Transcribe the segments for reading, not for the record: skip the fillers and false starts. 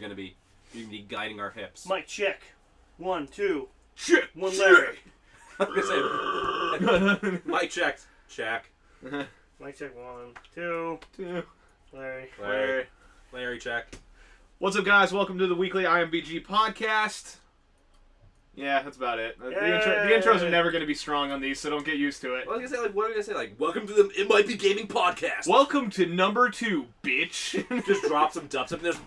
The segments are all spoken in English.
going to be guiding our hips. Mic check. 1, 2. Check. 1 Larry. I was going to say, mic check. Check. Mic check. 1, 2. 2. Larry check. What's up, guys? Welcome to the weekly IMBG Podcast. Yeah, that's about it. The intros are never going to be strong on these, so don't get used to it. I was going to say, what are we going to say? Welcome to the It Might Be Gaming Podcast. Welcome to number 2, bitch. Just drop some dubs up and there's...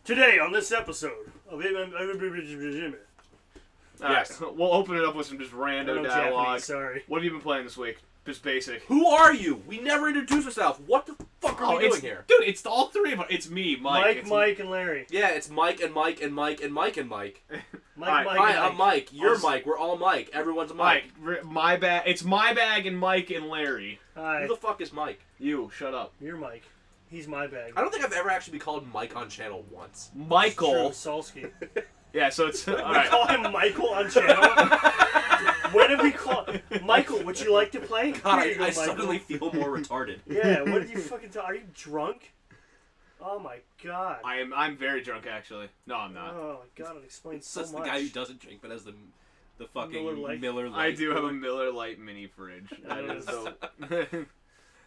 Today on this episode of Yes. We'll open it up with some just random dialogue. Japanese, sorry. What have you been playing this week? Just basic. Who are you? We never introduced ourselves. What the fuck are we doing here? Dude, it's all three of us. It's me, Mike. Mike, and Larry. Yeah, it's Mike and Mike and Mike and Mike and Mike. Hi, I'm Mike. You're Mike. We're all Mike. Everyone's a Mike. My bag. It's my bag and Mike and Larry. Hi. Who the fuck is Mike? You, shut up. You're Mike. He's my bag. I don't think I've ever actually been called Mike on channel once. Michael. Salsky. Yeah, so it's... We call him Michael on channel? When did we call... Michael, would you like to play? God, I suddenly feel more retarded. Yeah, what did you fucking tell? Are you drunk? Oh my god. I'm very drunk, actually. No, I'm not. Oh my god, it explains so That's much. the guy who doesn't drink but has the fucking Miller Lite. I do have a Miller Lite mini fridge.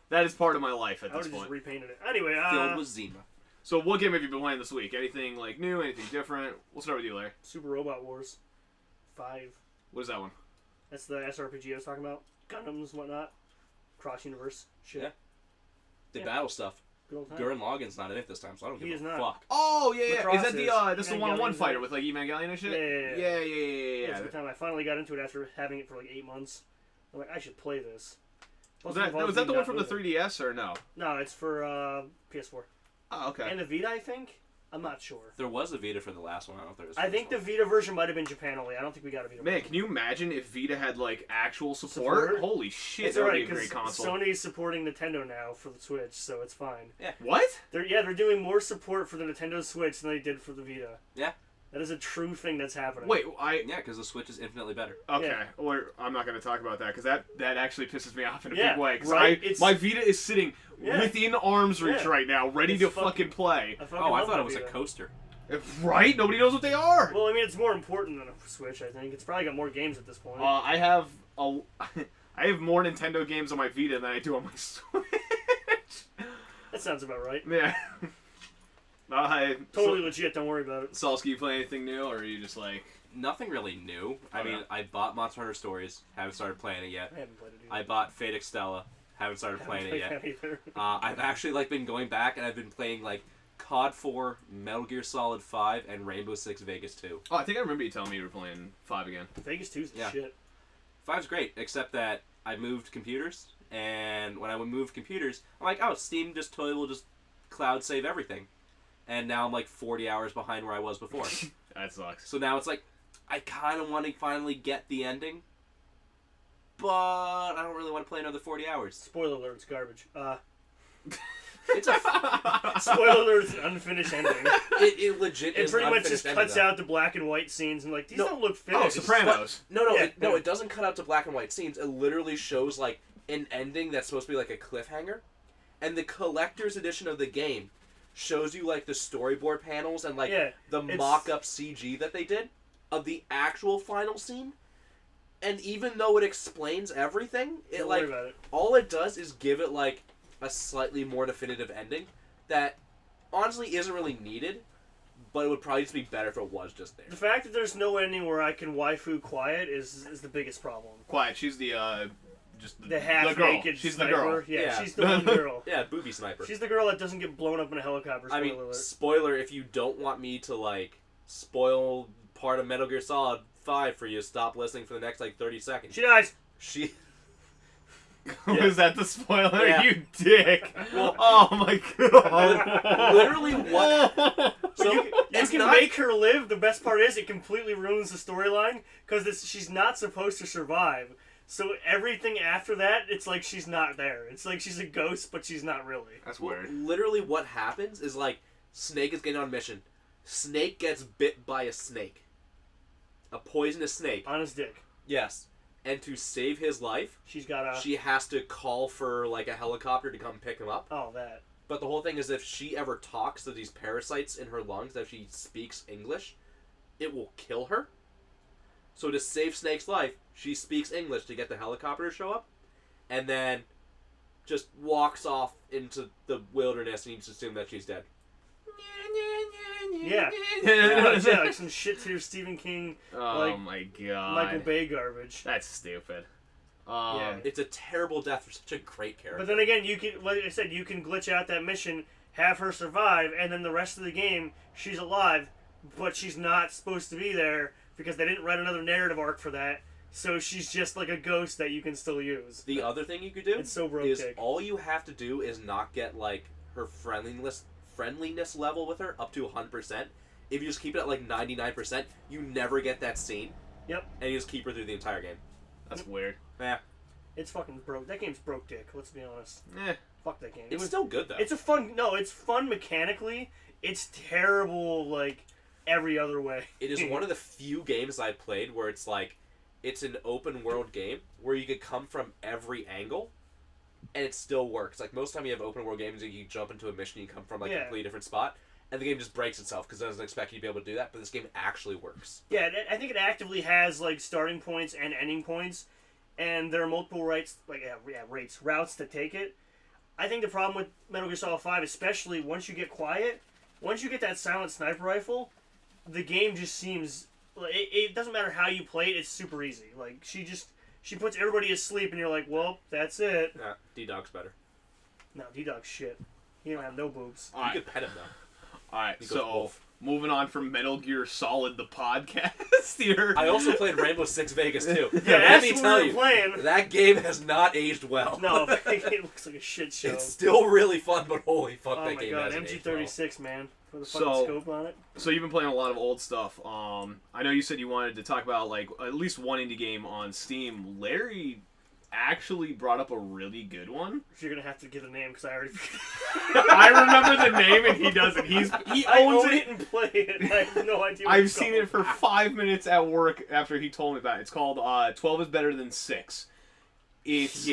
That is part of my life at this point. I would have just repainted it. Anyway, filled with Zima. So what game have you been playing this week? Anything new? Anything different? We'll start with you, Larry. Super Robot Wars 5. What is that one? That's the SRPG I was talking about. Gundams, whatnot. Cross-universe shit. Yeah. The battle stuff. Gurren Lagann's not in it this time, so I don't give a fuck. Oh, yeah. Macross Is that that's the one-on-one fighter with, Evangelion and shit? Yeah. That's the time I finally got into it after having it for 8 months. I'm like, I should play this. Was that the one from the 3DS, or no? No, it's for PS4. Oh, okay. And the Vita, I think? I'm not sure. There was a Vita for the last one. I don't know if there was. I think the Vita version might have been Japan only. I don't think we got a Vita version. Man, can you imagine if Vita had, actual support? Holy shit, it's that would alright, be a great console. Sony's supporting Nintendo now for the Switch, so it's fine. Yeah. What? They're doing more support for the Nintendo Switch than they did for the Vita. Yeah. That is a true thing that's happening. Wait, Yeah, because the Switch is infinitely better. Okay, Yeah. I'm not going to talk about that, because that actually pisses me off in a big way. Right? My Vita is sitting within arm's reach right now, ready to fucking play. I thought it was a coaster. Right? Nobody knows what they are. Well, I mean, it's more important than a Switch, I think. It's probably got more games at this point. I have more Nintendo games on my Vita than I do on my Switch. That sounds about right. Yeah. Totally legit, don't worry about it. Salsky, you play anything new, or are you just Nothing really new. I mean, I bought Monster Hunter Stories, haven't started playing it yet. I haven't played it either. I bought Fate Extella, haven't started playing it yet. Either. I've actually been going back and I've been playing COD 4, Metal Gear Solid 5, and Rainbow Six Vegas 2. Oh, I think I remember you telling me you were playing 5 again. Vegas 2's the shit. 5's great, except that I moved computers, and when I moved computers, I'm like, oh, Steam will just cloud save everything. And now I'm 40 hours behind where I was before. That sucks. So now it's I kind of want to finally get the ending, but I don't really want to play another 40 hours. Spoiler alert, it's garbage. It's a spoiler alert, it's an unfinished ending. It legit it is pretty an much just cuts out the black and white scenes and these don't look finished. Oh, Sopranos. It doesn't cut out to black and white scenes. It literally shows an ending that's supposed to be a cliffhanger, and the collector's edition of the game shows you the storyboard panels and the mock-up CG that they did of the actual final scene. And even though it explains everything, don't worry about it. All it does is give it a slightly more definitive ending that honestly isn't really needed, but it would probably just be better if it was just there. The fact that there's no ending where I can waifu Quiet is the biggest problem. Quiet, she's the just the half-naked She's sniper. the girl. Yeah, she's the one girl. Yeah, booby sniper. She's the girl that doesn't get blown up in a helicopter. Spoiler, if you don't want me to, spoil part of Metal Gear Solid 5 for you, stop listening for the next, 30 seconds. She dies! Was that the spoiler? Yeah. You dick! Oh my god! Literally what? So you can make her live. The best part is it completely ruins the storyline because she's not supposed to survive. So everything after that, it's she's not there. It's she's a ghost, but she's not really. That's weird. Literally what happens is Snake is getting on a mission. Snake gets bit by a snake. A poisonous snake. On his dick. Yes. And to save his life, she has to call for a helicopter to come pick him up. Oh, that. But the whole thing is if she ever talks to these parasites in her lungs, if she speaks English, it will kill her. So to save Snake's life, she speaks English to get the helicopter to show up, and then just walks off into the wilderness, and you just assume that she's dead. Yeah. Yeah, like some shit tier Stephen King. Oh my god. Michael Bay garbage. That's stupid. Yeah. It's a terrible death for such a great character. But then again, you can, like I said, you can glitch out that mission, have her survive, and then the rest of the game, she's alive, but she's not supposed to be there because they didn't write another narrative arc for that. So she's just like a ghost that you can still use. The other thing you could do it's so is all you have to do is not get like her friendliness level with her up to 100%. If you just keep it at like 99%, you never get that scene. Yep. And you just keep her through the entire game. That's weird. Yeah. It's fucking broke. That game's broke dick, let's be honest. Fuck that game. It's still good though. It's fun mechanically. It's terrible like every other way. It is one of the few games I've played where it's like it's an open world game where you could come from every angle and it still works. Like most time you have open world games, you jump into a mission, you come from like a completely different spot, and the game just breaks itself because it doesn't expect you to be able to do that. But this game actually works. Yeah, I think it actively has like starting points and ending points, and there are multiple routes to take it. I think the problem with Metal Gear Solid 5, especially once you get quiet, once you get that silent sniper rifle, the game just seems. It doesn't matter how you play it; it's super easy. Like she puts everybody asleep, and you're like, well, that's it. Nah, D-Dog's better. No, D-Dog's shit. He don't have no boobs. You could pet him though. All right, so wolf. Moving on from Metal Gear Solid, the podcast here. I also played Rainbow Six Vegas too. Yeah, let me that's tell what we you, were playing. that game has not aged well. No, it looks like a shit show. It's still really fun, but holy fuck, Oh that my game god, hasn't aged well. MG36, man. For the fucking scope on it. So you've been playing a lot of old stuff. I know you said you wanted to talk about like at least one indie game on Steam. Larry actually brought up a really good one. You're gonna have to give a name because I already. I remember the name and he doesn't. He owns it and play it. I have no idea. I've seen it for 5 minutes at work after he told me about it. It's called 12 is Better Than 6. It's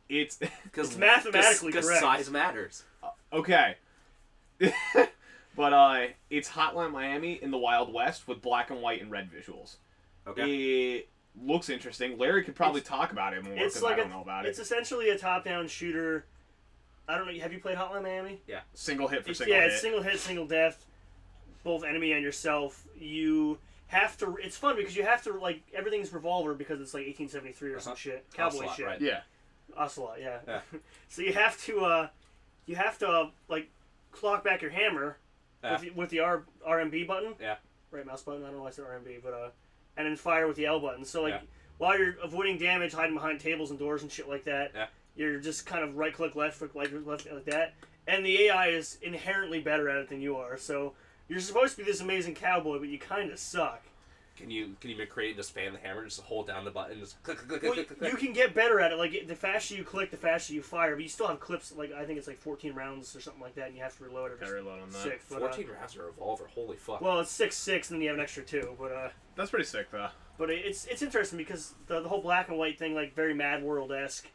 it's mathematically correct. Because size matters. Okay. But it's Hotline Miami in the Wild West with black and white and red visuals. Okay. It looks interesting. Larry could probably talk about it more because I don't know about it. It's essentially a top-down shooter. I don't know. Have you played Hotline Miami? Yeah. Single hit for single hit. Yeah, it's single hit, single death. Both enemy and yourself. You have to. It's fun because you have to like everything's revolver because it's like 1873 or some shit, cowboy Ocelot, shit. Right. Yeah. Ocelot, yeah. So you have to like clock back your hammer with the RMB button. Yeah. Right mouse button. I don't know why I said RMB, but and then fire with the L button. So like while you're avoiding damage, hiding behind tables and doors and shit like that, you're just kind of right click, left click, left like that. And the AI is inherently better at it than you are. So you're supposed to be this amazing cowboy, but you kind of suck. Can you create and just fan the hammer, just hold down the button, just click, click, Well, click, click, click. you can get better at it. Like the faster you click, the faster you fire. But you still have clips. Like I think it's like 14 rounds or something like that, and you have to reload it. Gotta reload on that. Sick, but, 14 rounds of revolver, holy fuck. Well, it's 6.6, and then you have an extra 2. But That's pretty sick, though. But it's interesting because the whole black and white thing, like very Mad World-esque,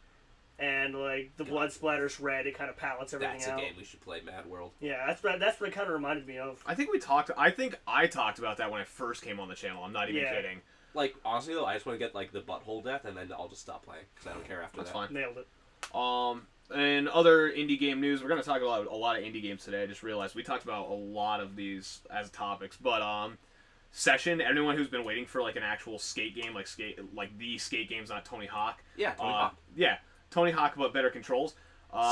and like the blood splatters red. It kind of palettes everything out. That's a game we should play, Mad World. Yeah, that's what it kind of reminded me of. I think I talked about that when I first came on the channel. I'm not even kidding. Like, honestly, though, I just want to get, like, the butthole death, and then I'll just stop playing, because I don't care after that. That's fine. Nailed it. And other indie game news, we're going to talk about a lot of indie games today. I just realized we talked about a lot of these as topics, but Session, anyone who's been waiting for like an actual skate game, like the skate games, not Tony Hawk. Yeah, Tony Hawk. Yeah, Tony Hawk, but better controls.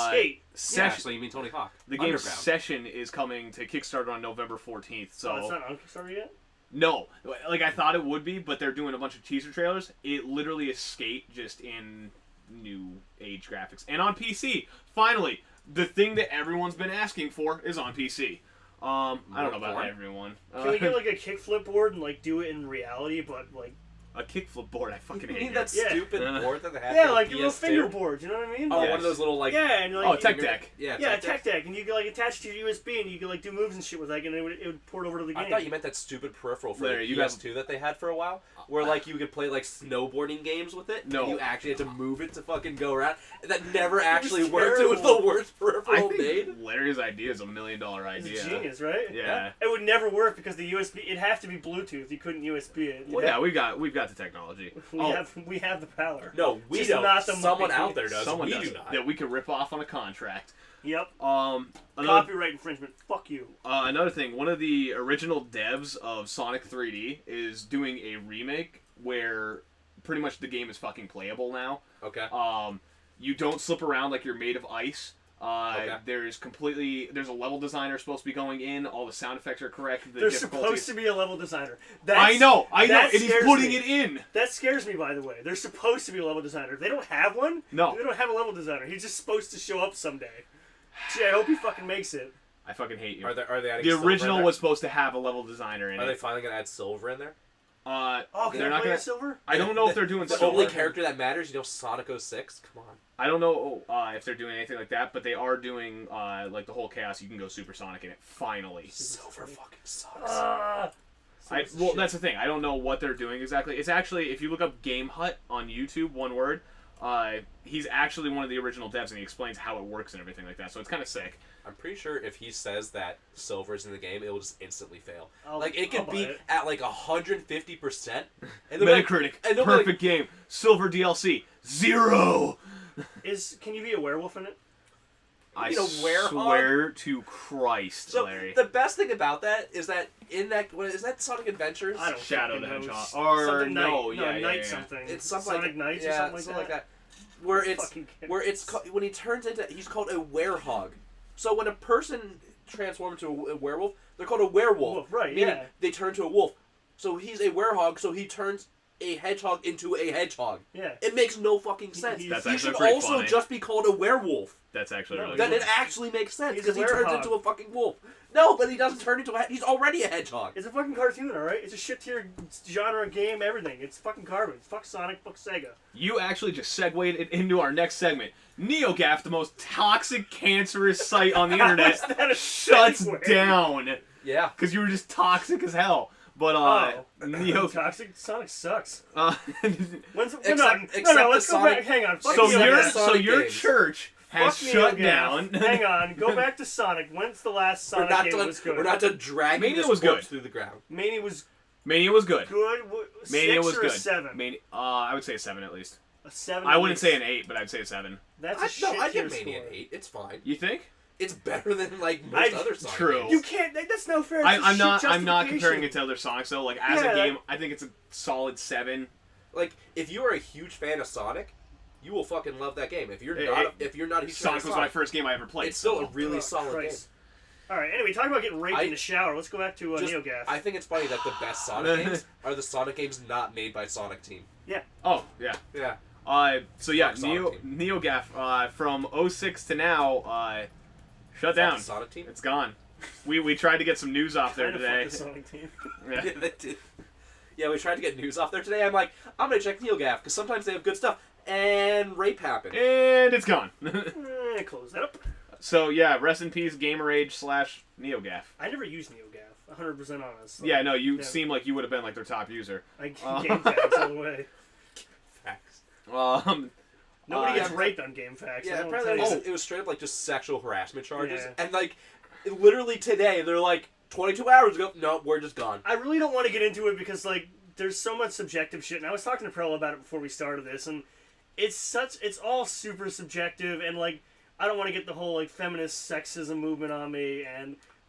Skate. Yeah, so you mean Tony Hawk. The game Session is coming to Kickstarter on November 14th. So it's not on Kickstarter yet? No. Like, I thought it would be, but they're doing a bunch of teaser trailers. It literally is Skate, just in new age graphics. And on PC. Finally, the thing that everyone's been asking for is on PC. I don't know about everyone. Can we get like a kickflip board and like do it in reality, but like a kickflip board? I fucking hate mean that stupid board that they have. Yeah, like a little fingerboard. You know what I mean? Oh, one of those little like and like tech deck. Yeah, tech deck, and you can like attach to your USB, and you can like do moves and shit with like, and it would port over to the game. I thought you meant that stupid peripheral for the PS2 that they had for a while, where like you could play like snowboarding games with it. No, and you actually had to move it to fucking go around. That never actually worked. It was the worst peripheral. super homemade. Larry's idea is $1 million idea. It's a genius, right? Yeah. It would never work because the USB. It'd have to be Bluetooth. You couldn't USB it. Well, yeah, we've got the technology. We have the power. No, we Just don't. not the Someone money. out there does. Someone we does do not. that we could rip off on a contract. Yep. Another Copyright infringement. Fuck you. another thing. One of the original devs of Sonic 3D is doing a remake where pretty much the game is fucking playable now. Okay. You don't slip around like you're made of ice. Okay. There's a level designer supposed to be going in. All the sound effects are correct. There's supposed to be a level designer. I know, and he's putting me. it in. That scares me, by the way. There's supposed to be a level designer. They don't have one? No. They don't have a level designer. He's just supposed to show up someday. Gee, I hope he fucking makes it. I fucking hate you. Are they adding the silver original in there? was supposed to have a level designer in Are it. they finally gonna add silver in there? Can they're I not play gonna. as Silver? I don't know if they're doing The silver. only character that matters, Sonic 06? Come on. I don't know if they're doing anything like that, but they are doing like the whole chaos. You can go Supersonic in it finally. Silver fucking sucks. That's the thing. I don't know what they're doing exactly. It's actually, if you look up Game Hut on YouTube, one word, he's actually one of the original devs, and he explains how it works and everything like that. So it's kind of sick. I'm pretty sure if he says that silver's in the game, it will just instantly fail. It I'll could be buy it. at 150%. And Metacritic, and perfect game. Silver DLC, 0. Can you be a werewolf in it? I werehog? swear to Christ, So Larry. the best thing about that is that in that is that Sonic Adventures? I don't Shadow fucking the know. Hedgehog. Or Something no, Night. yeah, Night yeah. something. It's something Sonic Knights or something like that. Where it's Fucking kidding. where it's when he turns into he's called a werehog. So when a person transforms into a werewolf, they're called a werewolf. Wolf, right? Meaning Yeah. they turn to a wolf. So he's a werehog. So he turns a hedgehog into a hedgehog. Yeah. It makes no fucking sense. That's He actually should pretty also funny. just be called a werewolf. That's actually No, really Then cool. it actually makes sense He's because a he turns werehog. into a fucking wolf. No, but he doesn't turn into a. He's already a hedgehog. It's a fucking cartoon, alright? It's a shit tier genre game, everything. It's fucking garbage. Fuck Sonic, fuck Sega. You actually just segued it into our next segment. Neogaf, the most toxic, cancerous site on the internet, How is that a shuts segue? down. Yeah. Because you were just toxic as hell. But, Toxic Sonic sucks. Except Let's the go back. Sonic- Hang on. Fuck so Neogaf. your games. church has Fuck shut Neogaf. down. Hang on. Go back to Sonic. When's the last Sonic game was good? We're not done dragging Mania this was corpse good. through the ground. Mania was Mania was good. good. Mania 6 was or good. a 7? I would say a 7 at least. A 7. I wouldn't at say an least. 8, but I'd say a 7. That's a shit I tier give Mania score. an 8. It's fine. You think? It's better than most other Sonic True. games. You can't. That's no fair. I'm not comparing it to other Sonics though. Like as Yeah, a game, I think it's a solid 7. Like if you are a huge fan of Sonic, you will fucking love that game. If you're not a huge fan Sonic of was Sonic, my first game I ever played. it's still a so. really solid Christ. All right. Anyway, talking about getting raped in the shower. Let's go back to game. Neogaf. I think it's funny that the best Sonic games are the Sonic games not made by Sonic Team. Oh yeah. Yeah. So yeah, Fuck Sonic Team. Neogaf from 06 to now shut down. Fucking Sonic Team. It's gone. We tried to get some news off there Kinda today. fuck the Sonic team. Yeah. Yeah, they did. Yeah, we tried to get news off there today. I'm like, I'm gonna check Neogaf because sometimes they have good stuff. And rape happened. And it's gone. Close that up. So yeah, rest in peace, Gamer Age / Neogaf. I never used Neogaf. 100% honest. So Yeah, no, you Yeah. seem like you would have been like their top user. I game facts all the way. Facts. Nobody gets yeah. raped on game facts. Yeah, I don't apparently tell you. it was straight up like just sexual harassment charges. Yeah. And like, literally today, they're like, 22 hours ago, no, we're just gone. I really don't want to get into it because like there's so much subjective shit. And I was talking to Prella about it before we started this, and it's all super subjective, and like I don't want to get the whole like feminist sexism movement on me,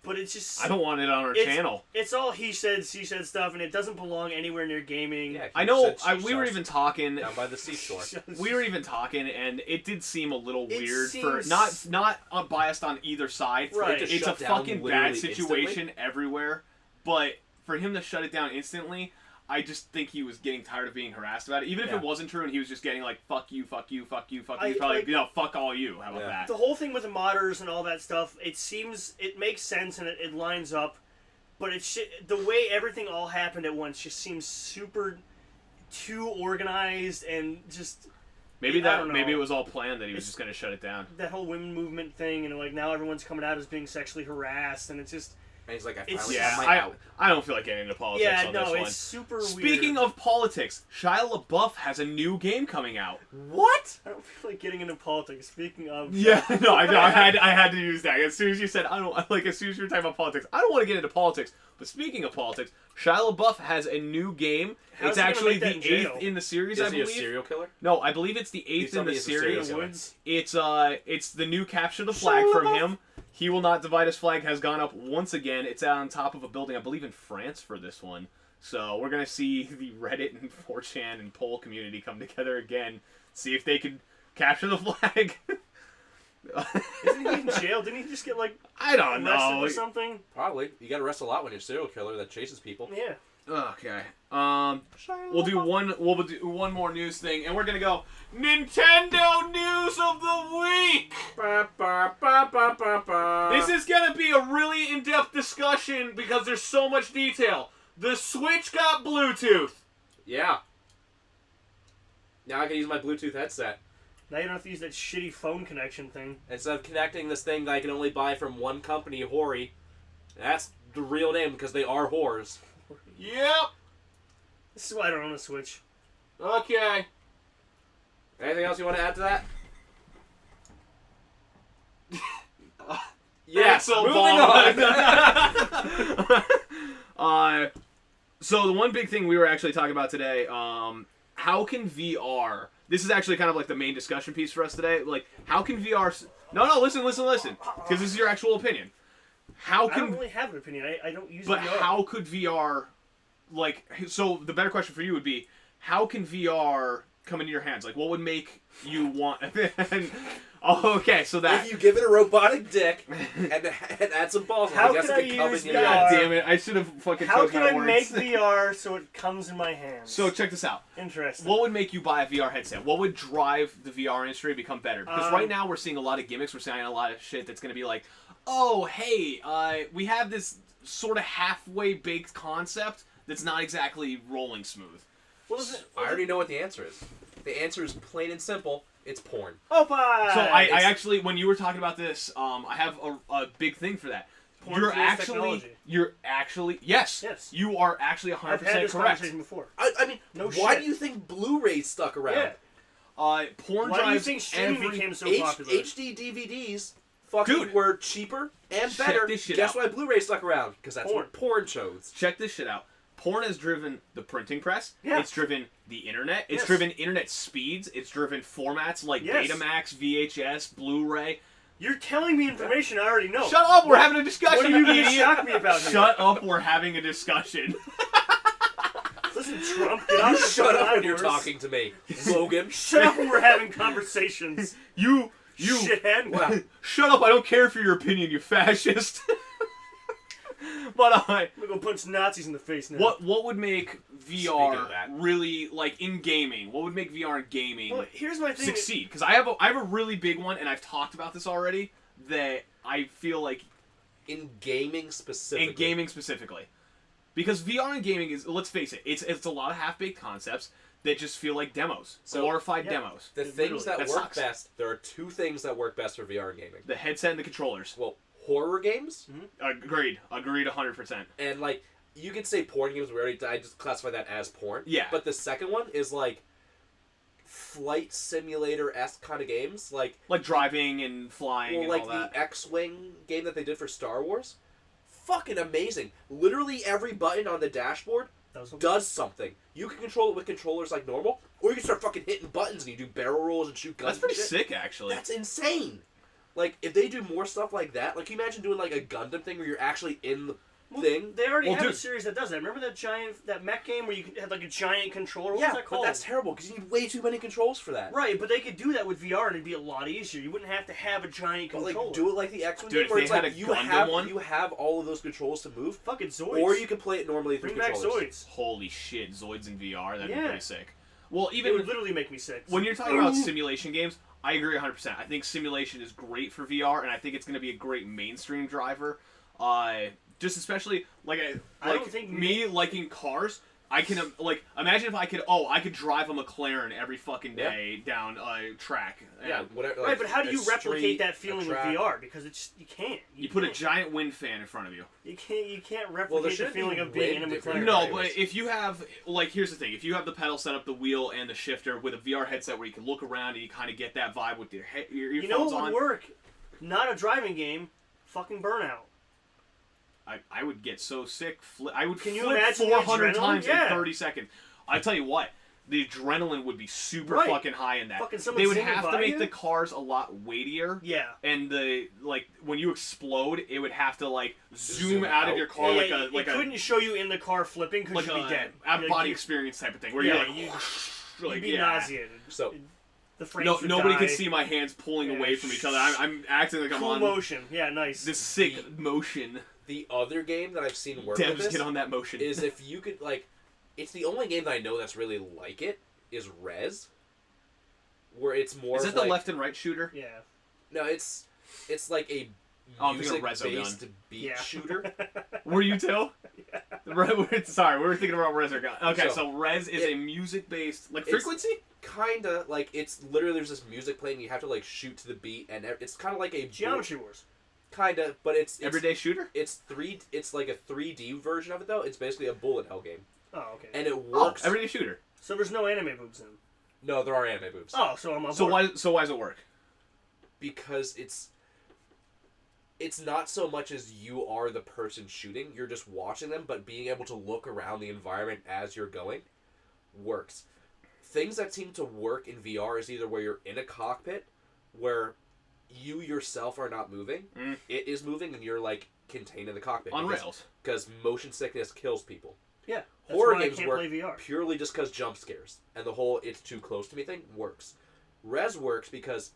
but it's just I don't want it on our channel. It's all he said, she said stuff, and it doesn't belong anywhere near gaming. Yeah, I know. said We were even talking. down by the seashore. We were even talking, and it did seem a little It weird for seems- not biased on either side. Right. To It's a shut down fucking literally bad situation everywhere, but for him to shut it down instantly, I just think he was getting tired of being harassed about it. Even if Yeah. it wasn't true, and he was just getting like "fuck you, fuck you, fuck you, fuck you," I- he's probably like- no, fuck all you. How about Yeah. that? The whole thing with the modders and all that stuff, it makes sense and it lines up, but the way everything all happened at once just seems super too organized and just Maybe I don't know. maybe it was all planned that he was just going to shut it down. that whole women movement thing, and like now everyone's coming out as being sexually harassed, and it's just And he's like, I don't feel like getting into politics on this one. Yeah, no, it's super weird. Speaking of politics, Shia LaBeouf has a new game coming out. What? I don't feel like getting into politics. Speaking of... Yeah, no, I had to use that. As soon as you said, as soon as you were talking about politics, I don't want to get into politics. But speaking of politics, Shia LaBeouf has a new game. It's actually the 8th in the series, I believe. Is he a serial killer? No, I believe it's the 8th in the series. It's the new Capture the Flag Shia from LaBeouf. him. He Will Not Divide His Flag has gone up once again. It's on top of a building, I believe in France for this one. So we're going to see the Reddit and 4chan and poll community come together again. See if they can capture the flag. Isn't he in jail? Didn't he just get, like, I don't arrested know. or something? Probably. You get arrested a lot when you're a serial killer that chases people. Yeah. Okay. We'll do one more news thing, and we're gonna go Nintendo News of the Week. This is gonna be a really in-depth discussion because there's so much detail. The Switch got Bluetooth. Yeah. Now I can use my Bluetooth headset. Now you don't have to use that shitty phone connection thing. Instead of connecting this thing that I can only buy from one company, Hori. That's the real name because they are whores. Yep. This is why I don't own a Switch. Okay. Anything else you want to add to that? Yes. Moving on. So the one big thing we were actually talking about today, how can VR... This is actually kind of like the main discussion piece for us today. Like, how can VR... No, listen. Because this is your actual opinion. I don't really have an opinion. I don't use VR. But how could VR... Like, so the better question for you would be, how can VR come into your hands? Like, what would make you want... okay, so that... If you give it a robotic dick and add some balls, how I guess can it could come use in your VR? hands. Damn it, I should have fucking How chose can my I words. make VR so it comes in my hands? So check this out. Interesting. What would make you buy a VR headset? What would drive the VR industry to become better? Because right now we're seeing a lot of gimmicks. We're seeing a lot of shit that's going to be like, oh, hey, we have this sort of halfway baked concept that's not exactly rolling smooth. I already know what the answer is. The answer is plain and simple. It's porn. Opa! So I actually, when you were talking about this, I have a big thing for that. You're actually, yes, you are actually 100% I've had this correct. conversation before. I mean, why do you think Blu-ray stuck around? Yeah. Porn Why do you drives think streaming became so popular? HD DVDs fucking were cheaper and better. Guess why Blu-ray stuck around? Because that's what porn shows. Check this shit out. Porn has driven the printing press. Yeah. It's driven the internet. It's driven internet speeds. It's driven formats like Betamax, VHS, Blu-ray. You're telling me information I already know. Shut up! We're having a discussion. What are you going to shock me about? Shut up! We're having a discussion. Listen, Trump, get off the Shut up when you're talking to me, Logan. Shut up when we're having conversations. You shithead. Wow. Shut up! I don't care for your opinion, you fascist. But I'm gonna go punch Nazis in the face now. What would make VR really, like, in gaming? What would make VR in gaming here's my thing succeed? Because I have a really big one, and I've talked about this already, that I feel like... In gaming specifically. Because VR in gaming is, let's face it, it's a lot of half-baked concepts that just feel like demos. Glorified demos. The things that work best, there are two things that work best for VR in gaming. The headset and the controllers. Well, horror games. Agreed 100%. And like you could say porn games. I just classify that as porn. Yeah. But the second one is like flight simulator-esque kind of games, like driving and flying and all that. Like the X-Wing game that they did for Star Wars. Fucking amazing! Literally every button on the dashboard does something. You can control it with controllers like normal, or you can start fucking hitting buttons and you do barrel rolls and shoot guns. That's pretty sick, actually. That's insane. Like, if they do more stuff like that, like, can you imagine doing, like, a Gundam thing where you're actually in the thing? They already have a series that does that. Remember that mech game where you had, like, a giant controller? What was that called? But that's terrible, because you need way too many controls for that. Right, but they could do that with VR, and it'd be a lot easier. You wouldn't have to have a giant controller. Like, do it like the X-Wing game, where it's like, you have all of those controls to move. Fucking Zoids. Or you can play it normally through controllers. Bring back Zoids. Holy shit, Zoids in VR? That'd be pretty sick. Well, it would literally make me sick. When you're talking about simulation games, I agree 100%. I think simulation is great for VR, and I think it's going to be a great mainstream driver. Just especially, liking cars, I can imagine if I could drive a McLaren every fucking day down a track. Yeah, whatever. Right, but how do you replicate that feeling with VR? Because you can't. You put a giant wind fan in front of you. You can't replicate the feeling of being in a McLaren. No, but if you have here's the thing: if you have the pedal set up, the wheel and the shifter with a VR headset where you can look around and you kind of get that vibe with your earphones on. You know what would work? Not a driving game. Fucking Burnout. I would get so sick. I would Can you flip imagine 400 times in Yeah. 30 seconds. I tell you what, the adrenaline would be super fucking high in that. They would have to make the cars a lot weightier. Yeah. And when you explode, it would have to zoom out of your car it couldn't show you in the car flipping because you'd be dead. Out of body experience type of thing where you'd be nauseated. So. The frames nobody die. can see my hands pulling away from each other. I'm acting like I'm on motion. Yeah, nice. This sick motion. The other game that I've seen work Devs with this get on that motion. is if you could it's the only game that I know that's really like it is Rez, where it's more. Is it the left and right shooter? Yeah. No, it's like a music-based beat shooter. Were you too? Yeah. Sorry, we were thinking about Resogun. Okay, so Rez is a music-based frequency. Kinda it's literally there's this music playing. You have to shoot to the beat, and it's kind of like a Geometry Wars. Kinda, but it's everyday shooter. It's like a 3D version of it though. It's basically a bullet hell game. Oh, okay. And it works. Everyday shooter. So there's no anime boobs in them. No, there are anime boobs. Oh, so I'm on board. So why does it work? Because it's not so much as you are the person shooting. You're just watching them, but being able to look around the environment as you're going works. Things that seem to work in VR is either where you're in a cockpit, where you yourself are not moving, it is moving, and you're contained in the cockpit. On rails. Because motion sickness kills people. Yeah. Horror games work purely just because jump scares. And the whole it's too close to me thing works. Rez works because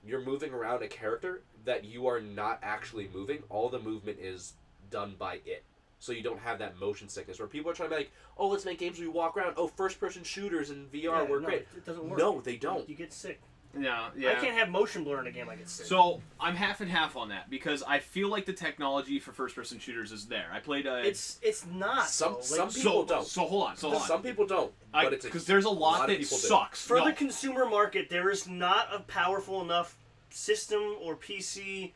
you're moving around a character that you are not actually moving. All the movement is done by it. So you don't have that motion sickness where people are trying to be let's make games where you walk around. Oh, first-person shooters in VR work great. It doesn't work. No, they don't. You get sick. Yeah. I can't have motion blur in a game. I get sick. So I'm half and half on that because I feel like the technology for first-person shooters is there. I played a. It's not. Some people don't. So hold on. Some people don't. But it's because there's a lot that sucks. For the consumer market, there is not a powerful enough system or PC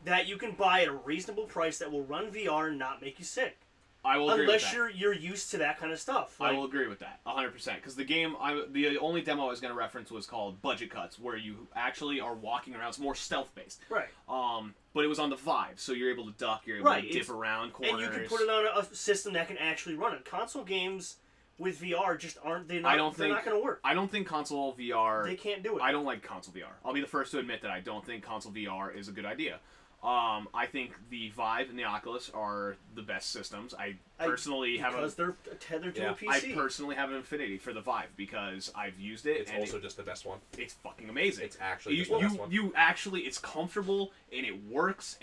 that you can buy at a reasonable price that will run VR and not make you sick. I will agree with that. Unless you're used to that kind of stuff. I will agree with that 100%. Because the only demo I was going to reference was called Budget Cuts, where you actually are walking around. It's more stealth based. Right. But it was on the Vive, so you're able to duck, you're able to dip around corners, and you can put it on a system that can actually run it. Console games with VR just aren't. They're not going to work. I don't think console VR. They can't do it. I don't like console VR. I'll be the first to admit that I don't think console VR is a good idea. I think the Vive and the Oculus are the best systems. I personally have because they're tethered to a PC. I personally have an affinity for the Vive because I've used it. It's also just the best one. It's fucking amazing. It's actually the best one. It's comfortable and it works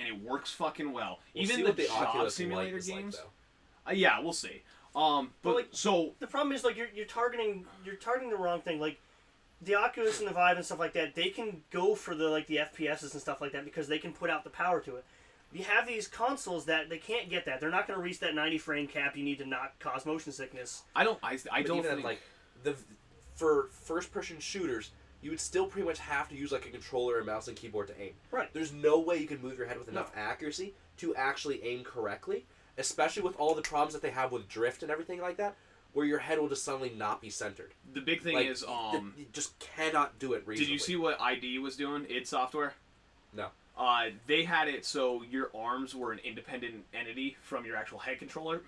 fucking well. We'll even the job simulator games. Yeah, we'll see. So the problem is you're targeting the wrong thing. The Oculus and the Vive and stuff like that, they can go for the FPSs and stuff like that because they can put out the power to it. You have these consoles that they can't get that. They're not going to reach that 90 frame cap you need to not cause motion sickness. I don't think for first person shooters, you would still pretty much have to use a controller and mouse and keyboard to aim. Right. There's no way you can move your head with enough accuracy to actually aim correctly, especially with all the problems that they have with drift and everything like that, where your head will just suddenly not be centered. The big thing is you just cannot do it reasonably. Did you see what ID was doing? id Software? No. They had it so your arms were an independent entity from your actual head controller.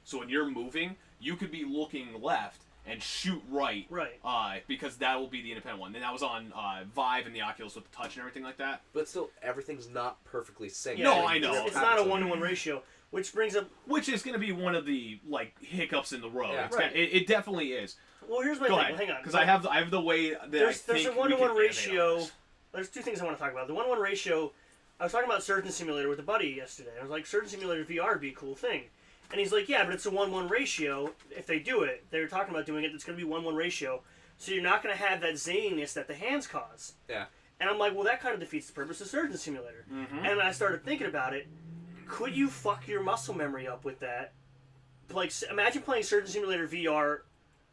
So when you're moving, you could be looking left and shoot right. Right. Because that will be the independent one. And that was on Vive and the Oculus with the touch and everything like that. But still, everything's not perfectly synced. Yeah, no, I know. It's not a 1-to-1 ratio. Which brings up... Which is going to be one of the, hiccups in the road. Yeah. It definitely is. Well, here's my thing. Well, hang on. Because I have the way that there's a 1-to-1 ratio. There's two things I want to talk about. The 1-to-1 ratio, I was talking about Surgeon Simulator with a buddy yesterday. I was like, Surgeon Simulator VR would be a cool thing. And he's like, yeah, but it's a 1-1 ratio. If they do it, they were talking about doing it, it's going to be 1-1 ratio. So you're not going to have that zaniness that the hands cause. Yeah. And I'm like, well, that kind of defeats the purpose of Surgeon Simulator. Mm-hmm. And I started thinking about it. Could you fuck your muscle memory up with that like, imagine playing Surgeon Simulator VR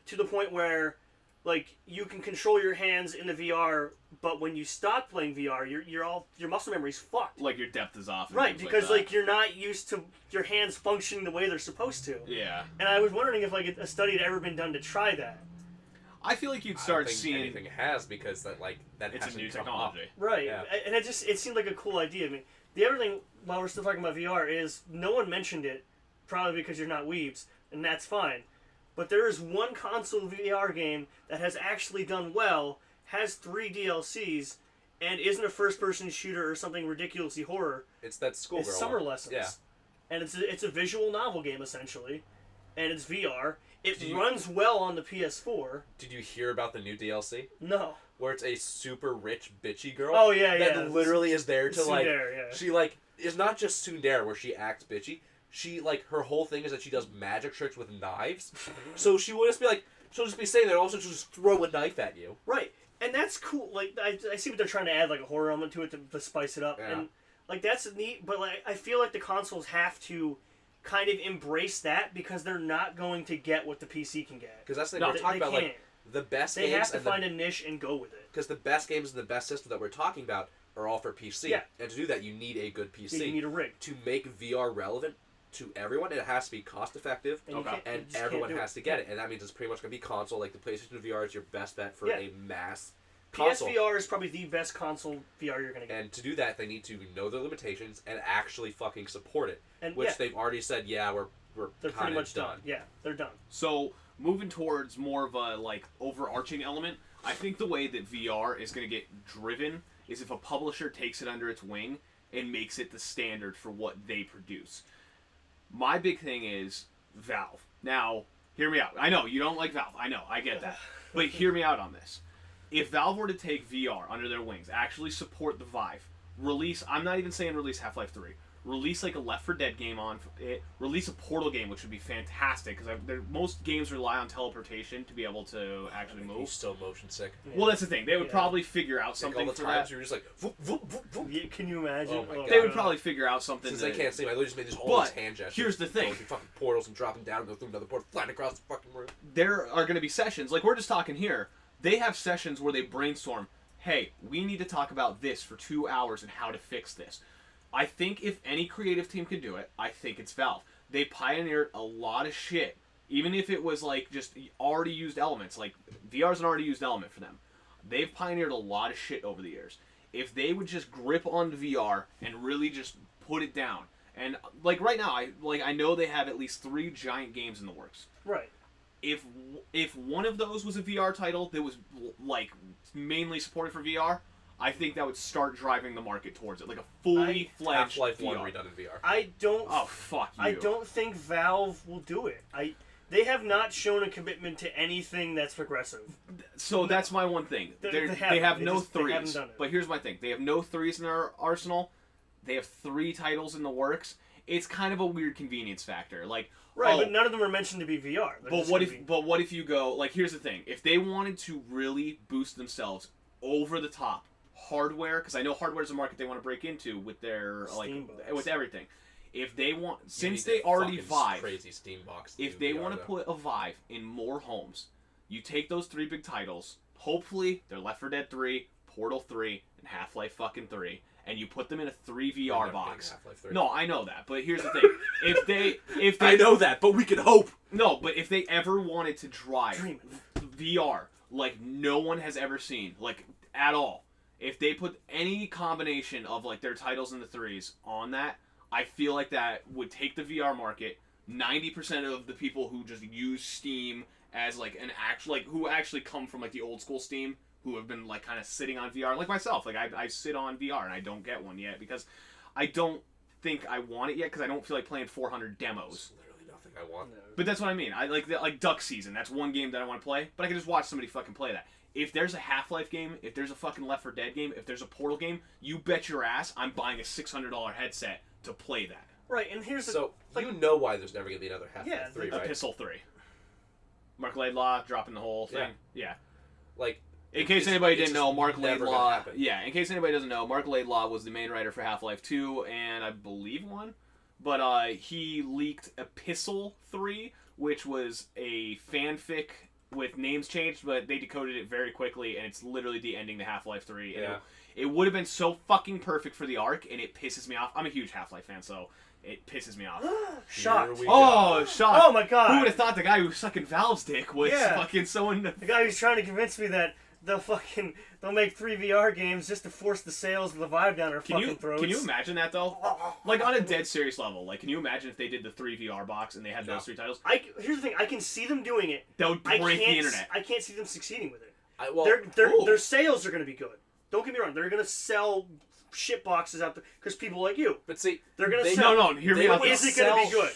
to the point where, like, you can control your hands in the VR, but when you stop playing VR, your muscle memory's fucked. Like, your depth is off. Right, because, like, you're not used to your hands functioning the way they're supposed to. Yeah. And I was wondering if, like, a study had ever been done to try that. I feel like you'd start seeing... anything has, because that it's a new technology. Right. Yeah. And it seemed like a cool idea. I mean, the other thing, while we're still talking about VR, is no one mentioned it, probably because you're not weebs, and that's fine. But there is one console VR game that has actually done well, has 3 DLCs, and isn't a first-person shooter or something ridiculously horror. It's that Schoolgirl. It's Summer Lessons. Yeah. And it's a visual novel game, essentially. And it's VR. It runs well on the PS4. Did you hear about the new DLC? No. Where it's a super rich, bitchy girl. Oh, yeah, that literally is there to, like... Tsundere, yeah. She, like, is not just tsundere, where she acts bitchy. She, like, her whole thing is that she does magic tricks with knives. So she will just be, like... She'll just be sitting there, and also she'll just throw a knife at you. Right. And that's cool. Like, I see what they're trying to add, like, a horror element to it to spice it up. Yeah. And, like, that's neat, but, like, I feel like the consoles have to kind of embrace that because they're not going to get what the PC can get. Because that's the thing we're talking about, like, the best games... They have to find a niche and go with it. Because the best games and the best system that we're talking about are all for PC. Yeah. And to do that, you need a good PC. Yeah, you need a rig. To make VR relevant to everyone, it has to be cost-effective, and everyone has to get it. And that means it's pretty much going to be console. Like, the PlayStation VR is your best bet for a mass console. PSVR is probably the best console VR you're going to get. And to do that, they need to know their limitations and actually fucking support it. And, which they've already said, they're pretty much done. Yeah, they're done. So, moving towards more of a, like, overarching element, I think the way that VR is going to get driven is if a publisher takes it under its wing and makes it the standard for what they produce. My big thing is Valve. Now, hear me out. I know, you don't like Valve. I know, I get that. But hear me out on this. If Valve were to take VR under their wings, actually support the Vive, I'm not even saying release Half-Life 3, release like a Left 4 Dead game on it, release a Portal game, which would be fantastic, because most games rely on teleportation to be able to actually move. You're still motion sick. Yeah. Well, that's the thing. They would probably figure out something all the for times that. you're just like, voop, voop, voop, voop. Yeah, can you imagine? Oh my God. They would probably figure out something. Since they can't see, I literally just made all these hand gestures. Here's the thing. Going through fucking portals and dropping down, go through another portal, flying across the fucking room. There are going to be sessions, like we're just talking here, they have sessions where they brainstorm, hey, we need to talk about this for 2 hours and how to fix this. I think if any creative team could do it, I think it's Valve. They pioneered a lot of shit, even if it was like just already used elements. Like, VR's an already used element for them. They've pioneered a lot of shit over the years. If they would just grip on VR and really just put it down, and like right now, I know they have at least 3 giant games in the works. Right. If one of those was a VR title that was like mainly supported for VR, I think that would start driving the market towards it, like a fully fledged Half-Life VR. 1 redone in VR. Oh, fuck you. I don't think Valve will do it. They have not shown a commitment to anything that's progressive. So that's my one thing. They have no threes. But here's my thing. They have no threes in their arsenal. They have 3 titles in the works. It's kind of a weird convenience factor. Like, but none of them are mentioned to be VR. But what if you go, like, here's the thing. If they wanted to really boost themselves over the top, hardware, because I know hardware is a market they want to break into with their with everything. If they want, since they already Vive, crazy Steam box. If they want to put a Vive in more homes, you take those 3 big titles. Hopefully, they're Left 4 Dead 3, Portal 3, and Half-Life fucking 3, and you put them in a 3 VR box. No, I know that, but here's the thing: if they, I know that, but we can hope. No, but if they ever wanted to drive VR like no one has ever seen, like at all. If they put any combination of like their titles in the 3s on that, I feel like that would take the VR market. 90% of the people who just use Steam as like an actual, like who actually come from like the old school Steam, who have been like kind of sitting on VR, like myself. Like I sit on VR and I don't get one yet because I don't think I want it yet because I don't feel like playing 400 demos. There's literally nothing I want. But that's what I mean. I like Duck Season. That's one game that I want to play, but I can just watch somebody fucking play that. If there's a Half-Life game, if there's a fucking Left 4 Dead game, if there's a Portal game, you bet your ass I'm buying a $600 headset to play that. Right, and here's you know why there's never going to be another Half-Life 3, right? Epistle 3. Mark Laidlaw dropping the whole thing. Yeah. Like, in case anybody didn't know, Mark Laidlaw... Yeah, in case anybody doesn't know, Mark Laidlaw was the main writer for Half-Life 2, and I believe 1. but he leaked Epistle 3, which was a fanfic with names changed, but they decoded it very quickly, and it's literally the ending to Half-Life 3. And it would have been so fucking perfect for the arc, and it pisses me off. I'm a huge Half-Life fan, so it pisses me off. Shocked. Shocked. Oh my god. Who would have thought the guy who was sucking Valve's dick was fucking someone... The guy who's trying to convince me that they'll make 3 VR games just to force the sales of the Vive down our fucking throats. Can you imagine that, though? Like, on a dead serious level, like, can you imagine if they did the 3 VR box and they had those 3 titles? Here's the thing, I can see them doing it. That would break the internet. I can't see them succeeding with it. Well, their sales are going to be good. Don't get me wrong, they're going to sell shit boxes out there because people like you. But see, they're going to sell. No, hear me out. Is it going to be good?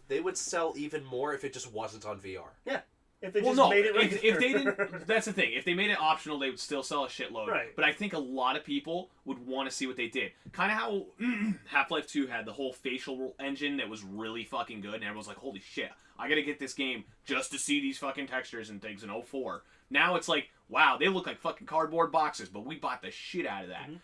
They would sell even more if it just wasn't on VR. Yeah. If they made it regular. If they didn't, that's the thing. If they made it optional, they would still sell a shitload. Right. But I think a lot of people would want to see what they did. Kind of how Half-Life 2 had the whole facial engine that was really fucking good, and everyone's like, holy shit, I gotta get this game just to see these fucking textures and things in 04. Now it's like, wow, they look like fucking cardboard boxes, but we bought the shit out of that. Mm-hmm.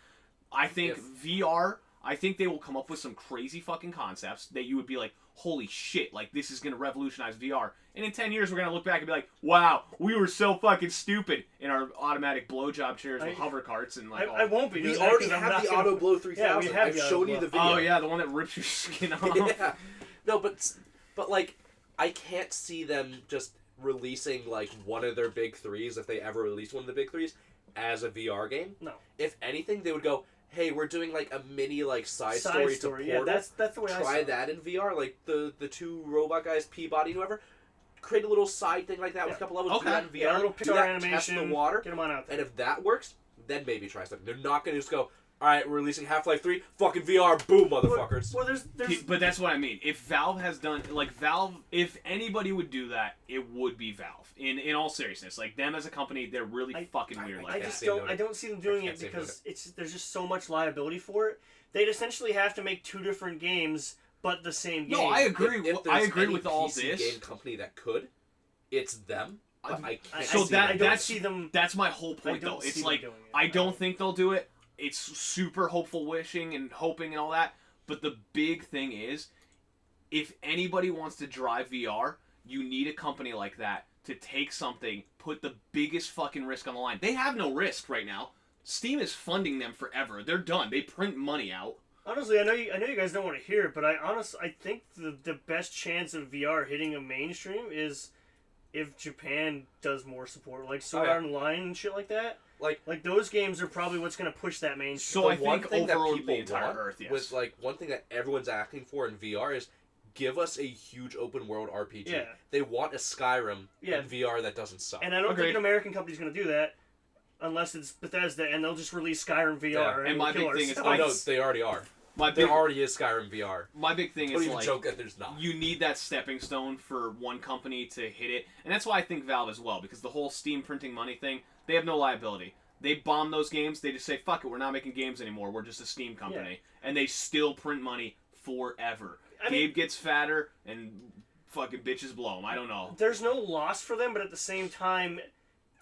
I think VR, I think they will come up with some crazy fucking concepts that you would be like, holy shit, like, this is going to revolutionize VR. And in 10 years, we're going to look back and be like, wow, we were so fucking stupid in our automatic blowjob chairs with hover carts and like. I won't be. We already have the Auto Blow 3000. Yeah, I've shown you the video. Oh yeah, the one that rips your skin off. Yeah. No, but like, I can't see them just releasing like one of their big 3s, if they ever release one of the big 3s, as a VR game. No. If anything, they would go, hey, we're doing like a mini like side story to Portal. Yeah, that's the way I try that in VR, like the 2 robot guys, Peabody, whoever. Create a little side thing like that with a couple levels. Okay. Do that in VR. Yeah, a little do Pixar that, animation. Test the water. Get them on out there. And if that works, then maybe try something. They're not going to just go, all right, we're releasing Half-Life 3, fucking VR, boom, motherfuckers. Well, there's But that's what I mean. If Valve has done, like, Valve, if anybody would do that, it would be Valve. In all seriousness, like, them as a company, they're really fucking weird like that. I don't see them doing it because there's just so much liability for it. They'd essentially have to make 2 different games, but the same game. No, I agree. If I agree any with all PC this. game company that could, it's them. But I can't So see that them. that's see them. That's my whole point, though. It's like I don't think they'll do it. It's super hopeful wishing and hoping and all that. But the big thing is, if anybody wants to drive VR, you need a company like that to take something, put the biggest fucking risk on the line. They have no risk right now. Steam is funding them forever. They're done. They print money out. Honestly, I know you guys don't want to hear it, but I think the best chance of VR hitting a mainstream is if Japan does more support, like Sword Art Online and shit like that. Like those games are probably what's going to push that mainstream. So the I one think thing that overall people the entire want Earth, yes. was like one thing that everyone's asking for in VR is give us a huge open world RPG. Yeah. They want a Skyrim in VR that doesn't suck. And I don't think an American company's going to do that unless it's Bethesda and they'll just release Skyrim VR. And my big thing is, no, they already are. There already is Skyrim VR. My big thing is like, joke that there's not. You need that stepping stone for one company to hit it, and that's why I think Valve as well, because the whole Steam printing money thing, they have no liability. They bomb those games, they just say, fuck it, we're not making games anymore, we're just a Steam company. Yeah. And they still print money forever. Gabe gets fatter, and fucking bitches blow him. I don't know. There's no loss for them, but at the same time,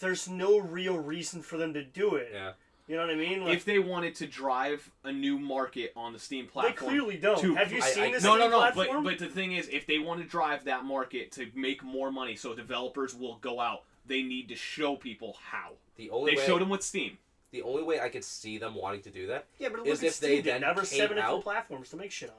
there's no real reason for them to do it. Yeah. You know what I mean? Like, if they wanted to drive a new market on the Steam platform... They clearly don't. Have you seen this Steam platform? No, but the thing is, if they want to drive that market to make more money so developers will go out, they need to show people how. They showed them with Steam. The only way I could see them wanting to do that is if they then never 7 different platforms to make shit on.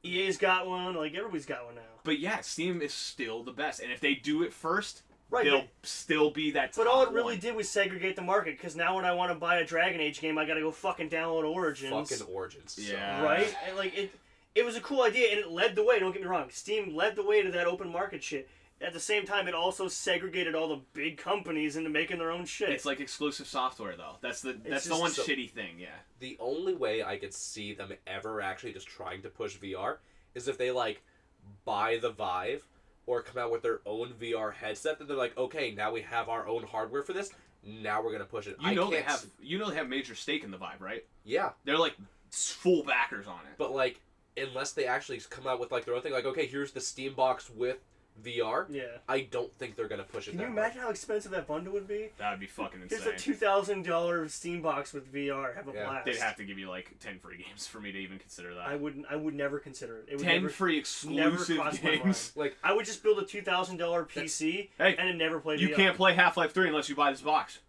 EA's got one, like everybody's got one now. But yeah, Steam is still the best, and if they do it first... Right, they'll still be that top But all it really one. did was segregate the market, because now when I want to buy a Dragon Age game, I gotta go fucking download Origins. Fucking Origins. Yeah. Right? And like, it was a cool idea, and it led the way, don't get me wrong. Steam led the way to that open market shit. At the same time, it also segregated all the big companies into making their own shit. It's like exclusive software, though. That's the one shitty thing, yeah. The only way I could see them ever actually just trying to push VR is if they, like, buy the Vive, or come out with their own VR headset that they're like, okay, now we have our own hardware for this. Now we're gonna push it. They have major stake in the Vive, right? Yeah, they're like full backers on it. But like, unless they actually come out with like their own thing, like, okay, here's the Steam box with VR. Yeah. I don't think they're gonna push it. Can you imagine how expensive that bundle would be? That would be fucking insane. Here's a $2,000 Steam box with VR. Have a blast. They'd have to give you like 10 free games for me to even consider that. I would never consider it. 10 free exclusive games. Like I would just build a $2,000 PC and then never play VR. You can't play Half-Life 3 unless you buy this box.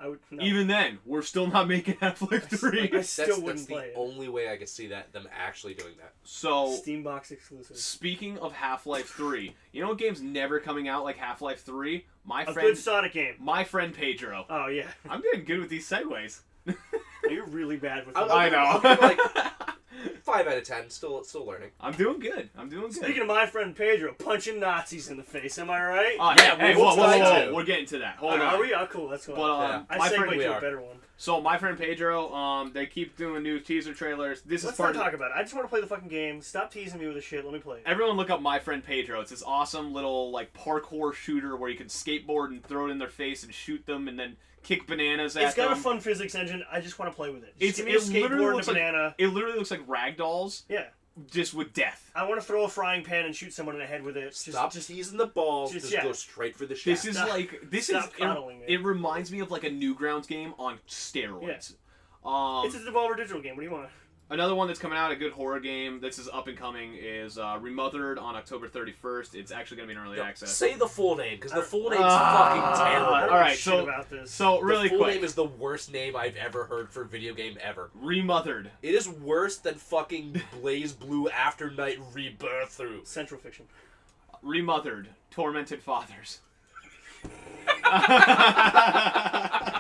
I would, no. Even then, we're still not making Half-Life 3. I still wouldn't that's play the it. only way I could see them actually doing that. So, Steam box exclusive. speaking of Half-Life 3, you know what game's never coming out like Half-Life 3? A good Sonic game. My friend Pedro. Oh, yeah. I'm getting good with these segues. You're really bad with I know. I'll give it like 5 out of 10. Still learning. I'm doing good. Speaking of my friend Pedro, punching Nazis in the face, am I right? Hey, whoa. We're getting to that. Hold on. Are we? Oh, cool. Let's go. But, I segue to a better one. So, my friend Pedro, they keep doing new teaser trailers. Let's not talk about it. I just want to play the fucking game. Stop teasing me with the shit. Let me play it. Everyone look up My Friend Pedro. It's this awesome little, like, parkour shooter where you can skateboard and throw it in their face and shoot them and then kick bananas at them. It's got a fun physics engine. I just want to play with it. Just give me a skateboard and a banana. It literally looks like ragdolls. Yeah. Just with death. I want to throw a frying pan and shoot someone in the head with it. Stop teasing the balls. Just go straight for the shaft. It reminds me of like a Newgrounds game on steroids. Yeah. It's a Devolver Digital game. What do you want? Another one that's coming out, a good horror game. This is up and coming. Is Remothered on October 31st. It's actually going to be in early access. Say the full name, because the full name's fucking terrible. I don't know shit about this. So really quick, the full name is the worst name I've ever heard for a video game ever. Remothered. It is worse than fucking Blaze Blue After Night Rebirth through. Central Fiction. Remothered. Tormented Fathers.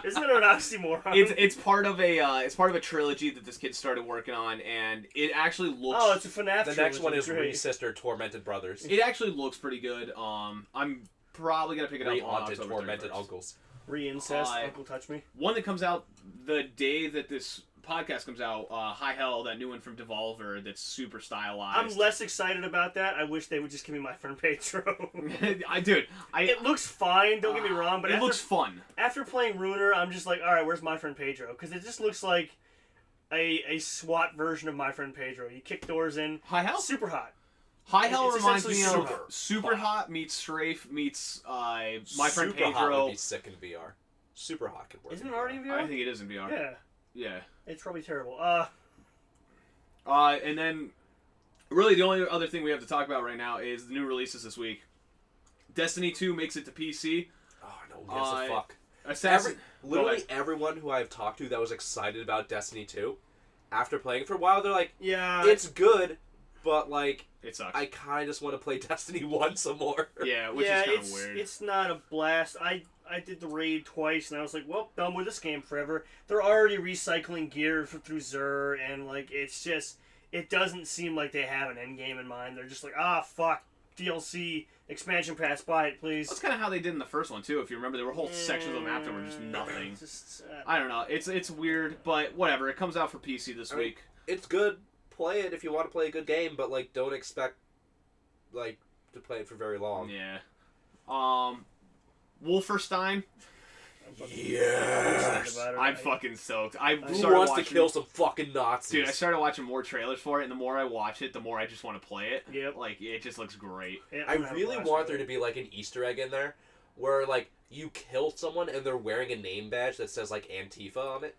Isn't it an oxymoron? It's part of a trilogy that this kid started working on, and it actually looks. Oh, it's a FNAF. The next one is Re-Sister Tormented Brothers. It actually looks pretty good. I'm probably gonna pick it up on October 31st. Tormented Uncles. Re-incest. Uncle Touch Me. One that comes out the day that this podcast comes out, High Hell, that new one from Devolver that's super stylized. I'm less excited about that. I wish they would just give me My Friend Pedro. It looks fine, don't get me wrong, but it looks fun. After playing Ruiner, I'm just like, alright, where's My Friend Pedro? Because it just looks like a SWAT version of My Friend Pedro. You kick doors in. High Hell? Super hot. High Hell reminds me of Super Hot meets Strafe meets My Friend Pedro. Super Hot would be sick in VR. Super Hot could work. Isn't it already in VR? I think it is in VR. Yeah. Yeah. It's probably terrible. And then, really, the only other thing we have to talk about right now is the new releases this week. Destiny 2 makes it to PC. Oh, no, gives a fuck. Literally everyone who I've talked to that was excited about Destiny 2, after playing for a while, they're like, yeah, it's good, but, like, it sucks. I kind of just want to play Destiny 1 some more. Yeah, which is kind of weird. It's not a blast. I did the raid twice, and I was like, well, done with this game forever. They're already recycling gear through Xur, and, like, it's just... It doesn't seem like they have an end game in mind. They're just like, fuck, DLC, expansion pass, buy it, please. That's kind of how they did in the first one, too. If you remember, there were whole sections of the map that were just nothing. I don't know. It's weird, but whatever. It comes out for PC this week. It's good. Play it if you want to play a good game, but, like, don't expect, like, to play it for very long. Yeah. Wolfenstein. Yes! I'm fucking stoked. Who wants to kill some fucking Nazis? Dude, I started watching more trailers for it, and the more I watch it, the more I just want to play it. Yep. Like, it just looks great. Yeah, I really want there to be, like, an Easter egg in there, where, like, you kill someone and they're wearing a name badge that says, like, Antifa on it.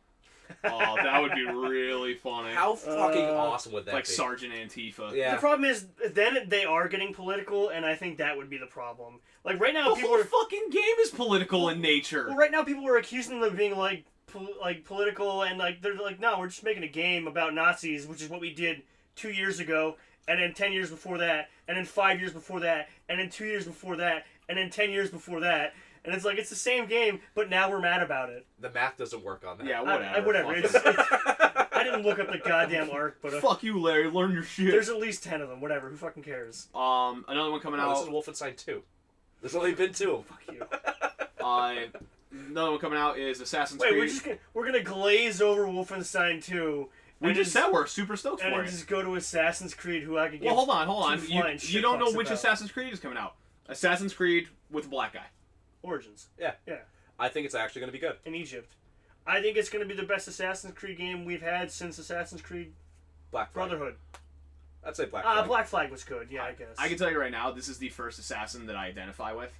Oh, that would be really funny. How fucking awesome would that be? Like Sergeant Antifa. Yeah. The problem is, then they are getting political, and I think that would be the problem. Like, right now, the whole fucking game is political in nature. Well, right now, people are accusing them of being, like political, and, like, they're like, no, we're just making a game about Nazis, which is what we did 2 years ago, and then 10 years before that, and then 5 years before that, and then 2 years before that, and then 10 years before that. And it's like, it's the same game, but now we're mad about it. The math doesn't work on that. Yeah, whatever. Whatever. I didn't look up the goddamn arc, but... Fuck you, Larry. Learn your shit. There's at least 10 of them. Whatever. Who fucking cares? Another one coming out... This is Wolfenstein 2. There's only been 2. Fuck you. Another one coming out is Assassin's Creed. Wait, we're gonna glaze over Wolfenstein 2. We just said we're super stoked for it. And just go to Assassin's Creed, who I could get... Well, hold on. You don't know which Assassin's Creed is coming out. Assassin's Creed with a black guy. Origins. Yeah. Yeah. I think it's actually going to be good. In Egypt. I think it's going to be the best Assassin's Creed game we've had since Assassin's Creed Black Flag. Brotherhood. I'd say Black Flag. Black Flag was good. Yeah, I guess. I can tell you right now, this is the first assassin that I identify with.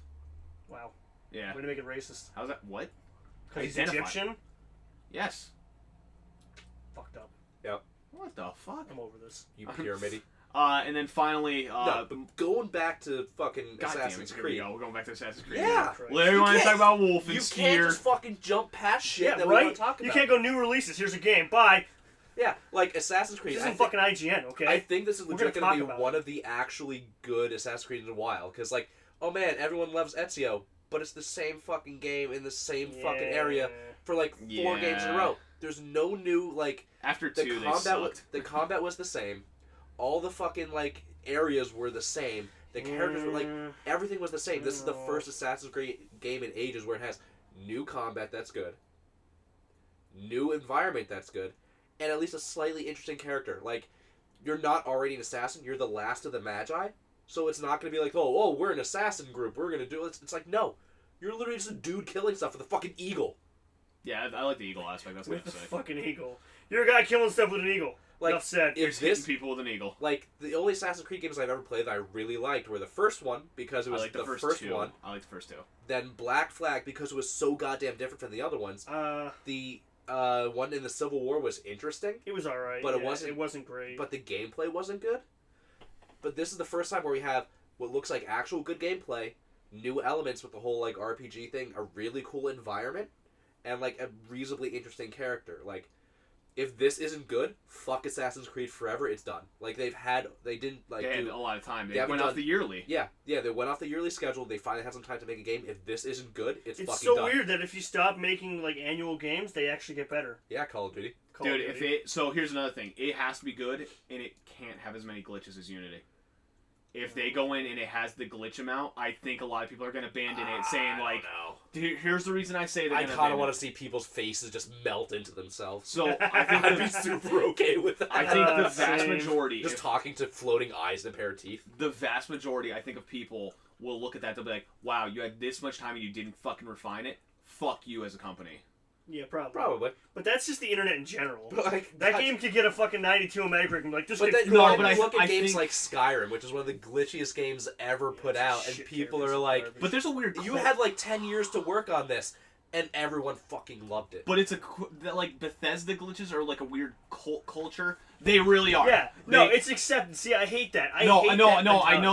Wow. Yeah. Way to make it racist. How's that? What? Because he's Egyptian? Yes. Fucked up. Yep. What the fuck? I'm over this. You pyramidy. And then finally... no, but going back to fucking Assassin's Creed. Here we go. We're going back to Assassin's Creed. Yeah. Literally want to talk about Wolf and You Skier. can't just fucking jump past shit that we right? want to talk about. You can't go new releases. Here's a game. Bye. Yeah, like Assassin's Creed. This isn't fucking IGN, okay? I think this is legit going to be one it. of the actually good Assassin's Creed in a while. Because, like, oh man, everyone loves Ezio, but it's the same fucking game in the same fucking area for, like, 4 games in a row. There's no new, like... After 2, they sucked. The combat was the same. All the fucking, like, areas were the same. The characters were, like... Everything was the same. This is the first Assassin's Creed game in ages where it has new combat that's good. New environment that's good. And at least a slightly interesting character. Like, you're not already an assassin. You're the last of the Magi. So it's not going to be like, oh, we're an assassin group. We're going to do it. It's like, no. You're literally just a dude killing stuff with a fucking eagle. Yeah, I like the eagle aspect. That's what I'm With saying. a fucking eagle. You're a guy killing stuff with an eagle. Like, Enough said. If this, people with an eagle. Like, the only Assassin's Creed games I've ever played that I really liked were the first one, because it was the first one. I like the first 2. Then Black Flag, because it was so goddamn different from the other ones. The one in the Civil War was interesting. It was alright. But it wasn't great. But the gameplay wasn't good. But this is the first time where we have what looks like actual good gameplay, new elements with the whole, like, RPG thing, a really cool environment, and, like, a reasonably interesting character. Like, if this isn't good, fuck Assassin's Creed forever, it's done. Like, they had a lot of time. They went off the yearly. Yeah, they went off the yearly schedule. They finally had some time to make a game. If this isn't good, it's fucking so done. weird that if you stop making, like, annual games, they actually get better. Yeah, Call of Duty. So here's another thing. It has to be good, and it can't have as many glitches as Unity. If they go in and it has the glitch amount, I think a lot of people are going to abandon it, saying, like, here's the reason I say they're going to abandon it. I kind of want to see people's faces just melt into themselves. So I think I'd be super okay with that. I think the vast majority... Just talking to floating eyes and a pair of teeth. The vast majority, I think, of people will look at that, they'll be like, wow, you had this much time and you didn't fucking refine it? Fuck you as a company. Yeah, probably. Probably. But that's just the internet in general. Like, that game could get a fucking 92 on Metacritic and like, this game's but I look at games like Skyrim, which is one of the glitchiest games ever put out, and people are like... But there's a weird... You had like 10 years to work on this, and everyone fucking loved it. But it's like, Bethesda glitches are like a weird cult culture. They really are. Yeah. No, it's accepted. See, I hate that. I know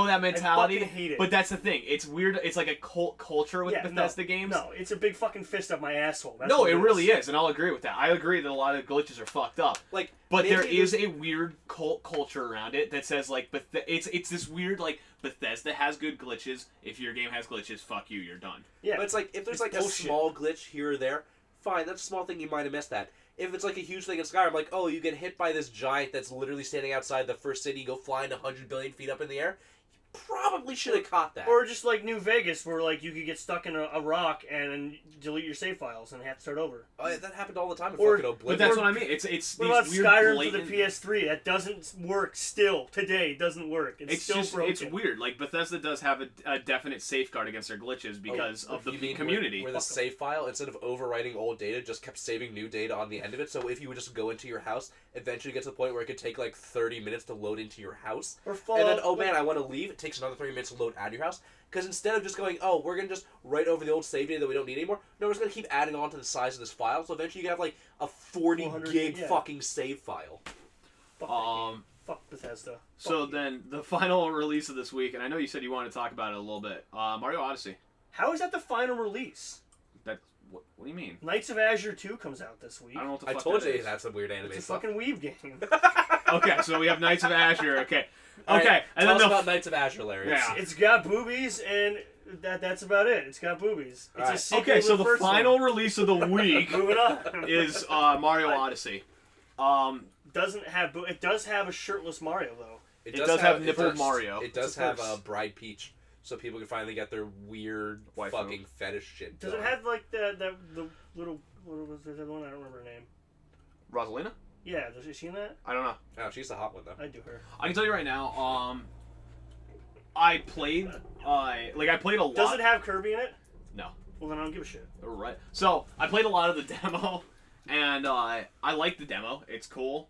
that mentality. I fucking hate it. But that's the thing. It's weird. It's like a cult culture with Bethesda games. No, it's a big fucking fist up my asshole. That's no, it really is, and I'll agree with that. I agree that a lot of glitches are fucked up. Like, but there is a weird cult culture around it that says like, it's this weird like Bethesda has good glitches. If your game has glitches, fuck you, you're done. Yeah. But it's like if there's like a small glitch here or there, fine. That's a small thing. You might have missed that. If it's like a huge thing in Skyrim, like, oh, you get hit by this giant that's literally standing outside the first city, you go flying 100 billion feet up in the air, you probably should have caught that. Or just like New Vegas, where like you could get stuck in a rock and delete your save files and have to start over. Oh, that happened all the time in fucking Oblivion. But that's what I mean. It's what about Skyrim for the PS3? That doesn't work still. Today, it doesn't work. It's still broken. It's weird. Like, Bethesda does have a definite safeguard against their glitches because of the community. Where the save file, instead of overwriting old data, just kept saving new data on the end of it. So if you would just go into your house, eventually get to the point where it could take like 30 minutes to load into your house. And then, oh man, I want to leave. It takes another 30 minutes to load out of your house. Because instead of just going, oh, we're going to just write over the old save data that we don't need anymore, no, we're just going to keep adding on to the size of this file, so eventually you have, like, a 40 gig fucking save file. Fuck Bethesda. So then, the final release of this week, and I know you said you wanted to talk about it a little bit, Mario Odyssey. How is that the final release? What do you mean? Knights of Azure 2 comes out this week. I don't know what the fuck I told you is. that's some weird anime It's a stuff. fucking weeb game. Okay, so we have Knights of Azure, okay. Right, and tell then us about Knights of Azure, Larry. Yeah. It's got boobies, and that's about it. It's got boobies. It's a sequel okay, so to the final one. release of the week Moving on. is Mario Odyssey. It does have a shirtless Mario though. It does have nippled Mario. It does have Bride Peach, so people can finally get their weird fucking fetish shit. Does it have like the little what was the one? I don't remember her name. Rosalina? Yeah, does she seen that? I don't know. Oh, she's the hot one though. I do her. I can tell you right now. I played a lot. Does it have Kirby in it? No. Well, then I don't give a shit. Right. So I played a lot of the demo, and I like the demo. It's cool.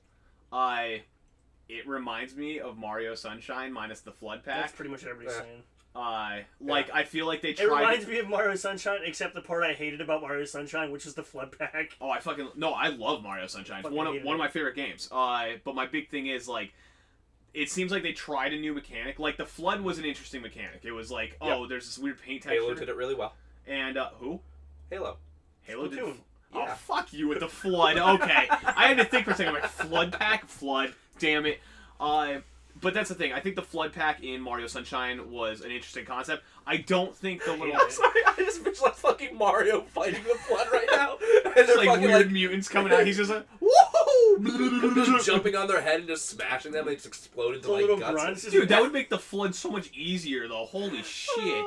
it reminds me of Mario Sunshine minus the flood pack. That's pretty much what everybody's saying. I feel like they tried. It reminds me of Mario Sunshine, except the part I hated about Mario Sunshine, which is the flood pack. Oh, I love Mario Sunshine. It's one of my favorite games. But my big thing is like, it seems like they tried a new mechanic. Like the flood was an interesting mechanic. It was like, there's this weird paint texture. Halo did it really well. And who? Halo did. Yeah. Oh, fuck you with the flood. Okay, I had to think for a second. I'm like, flood pack, flood. Damn it. But that's the thing. I think the flood pack in Mario Sunshine was an interesting concept. I don't think the little... I'm sorry, I just picture like fucking Mario fighting the flood right now. And there's they're like weird mutants coming out. He's just like, woohoo! Just jumping on their head and just smashing them and it's exploded to like guts. Dude, that would make the flood so much easier though. Holy shit.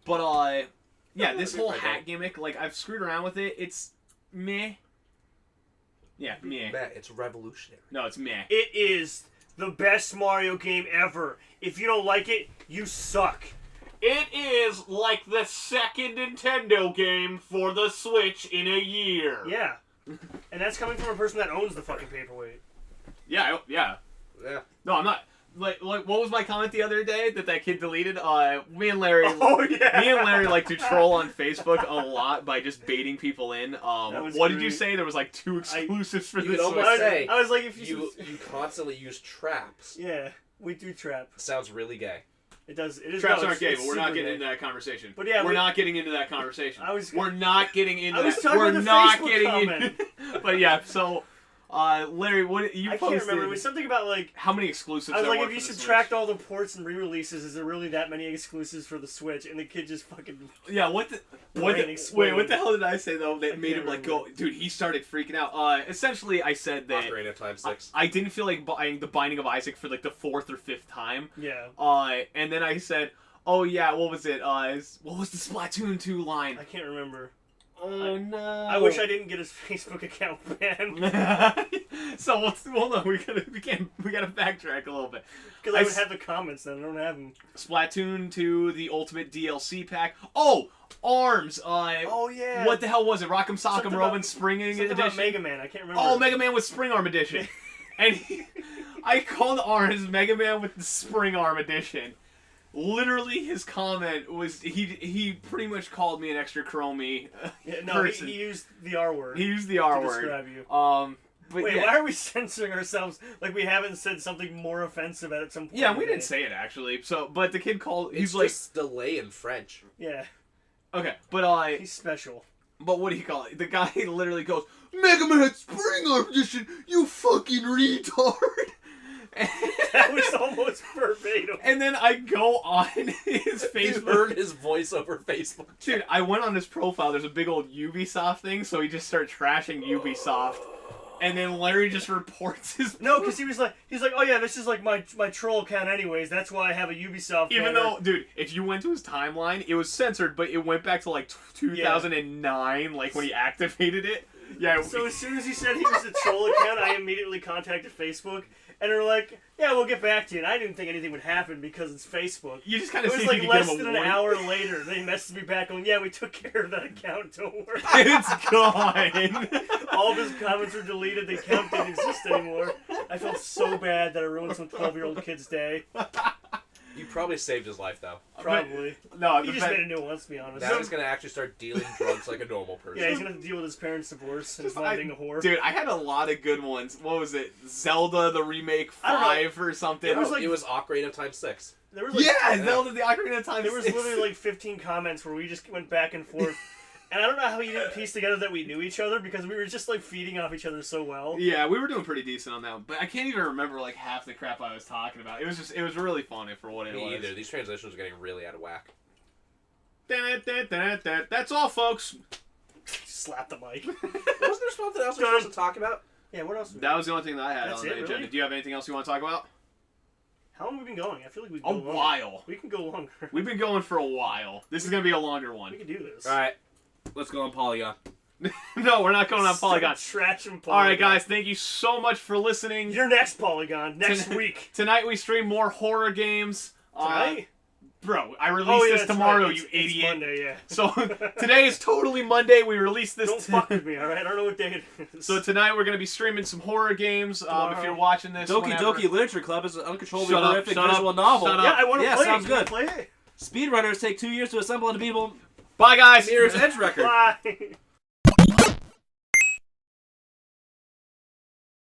But yeah, this whole hat gimmick, like I've screwed around with it. It's meh. Yeah, meh. It's revolutionary. No, it's meh. It is the best Mario game ever. If you don't like it, you suck. It is like the second Nintendo game for the Switch in a year. Yeah. And that's coming from a person that owns the fucking paperweight. Yeah. No, I'm not. Like, what was my comment the other day that kid deleted? Me and Larry. Oh yeah. Me and Larry like to troll on Facebook a lot by just baiting people in. What did you say? There was like 2 exclusives for this. I was like, if you constantly use traps. Yeah, we do trap. Sounds really gay. It does. It is. Traps aren't gay, but we're not getting into that conversation. But yeah, we're not getting into that conversation. We're not getting into that. We're not getting into. But yeah, so. Larry, what you I posted? can't remember. It was something about like how many exclusives. I was like, if you subtract Switch? all the ports and re-releases, is there really that many exclusives for the Switch? And the kid just fucking wait, what the hell did I say though that made him like go? Dude, he started freaking out. Essentially, I said that Ocarina of Time 6. I didn't feel like buying the Binding of Isaac for like the 4th or 5th time. Yeah. And then I said, oh yeah, what was it? What was the Splatoon 2 line? I can't remember. Oh no! I wish I didn't get his Facebook account banned. So we gotta backtrack a little bit. Because I would have the comments then. I don't have them. Splatoon 2, the Ultimate DLC pack. Oh, ARMS. Oh yeah. What the hell was it? Rock'em Sock'em Robin Spring Edition. About Mega Man. I can't remember. Oh, Mega Man with Spring Arm Edition. And I called ARMS Mega Man with the Spring Arm Edition. Literally, his comment was he pretty much called me an extra chromey person. He used the R word. He used the R to word. Describe you. But wait, why are we censoring ourselves? Like we haven't said something more offensive at some point. Yeah, we didn't say it actually. So, but the kid called. He's like delay in French. Yeah. Okay, but he's special. But what do you call it? The guy literally goes, "Mega Man Spring Arm Edition, you fucking retard." That was almost verbatim. And then I go on his Facebook. You heard his voice over Facebook. Dude, I went on his profile. There's a big old Ubisoft thing, so he just started trashing Ubisoft. And then Larry just reports his... No, because he's like, oh yeah, this is like my troll account anyways. That's why I have a Ubisoft Even though, dude, if you went to his timeline, it was censored, but it went back to like 2009, like when he activated it. Yeah. So as soon as he said he was a troll account, I immediately contacted Facebook. And they're like, yeah, we'll get back to you. And I didn't think anything would happen because it's Facebook. You just kind of It was like less than an hour later. They messaged me back going, yeah, we took care of that account. Don't worry. It's gone. All of his comments were deleted. The account didn't exist anymore. I felt so bad that I ruined some 12-year-old kid's day. You probably saved his life, though. Probably. No, he just made a new one, let's be honest. Now he's going to actually start dealing drugs like a normal person. Yeah, he's going to deal with his parents' divorce and his mom being a whore. Dude, I had a lot of good ones. What was it? Zelda, the remake 5 or something? It was Ocarina of Time 6. There was Zelda, the Ocarina of Time 6. There was literally like 15 comments where we just went back and forth. And I don't know how you didn't piece together that we knew each other because we were just like feeding off each other so well. Yeah, we were doing pretty decent on that one, but I can't even remember like half the crap I was talking about. It was really funny for what it was. Me either. These transitions are getting really out of whack. That's all, folks. Slap the mic. Wasn't there something else we're supposed to talk about? Yeah, what else? That was the only thing that I had That's on the agenda. really? Do you have anything else you want to talk about? How long have we been going? I feel like we can go longer. A while. We can go longer. We've been going for a while. This is going to be a longer one. We can do this. All right. Let's go on Polygon. No, we're not going on Polygon. Trash and Polygon. All right, guys. Thank you so much for listening. Your next Polygon next week. Tonight we stream more horror games. Tonight? Bro, I released this tomorrow, right. you idiot. It's Monday, yeah. So today is totally Monday. We released this. Don't fuck with me, all right? I don't know what day it is. So tonight we're gonna be streaming some horror games. If you're watching this, Doki whenever. Doki Literature Club is an uncontrollably Shut up, horrific shut visual up, novel. shut up. Yeah, I want to play sounds it. Can I good. play it? Speedrunners take 2 years to assemble an unbeatable Bye, guys. Mirror's Edge record. Bye.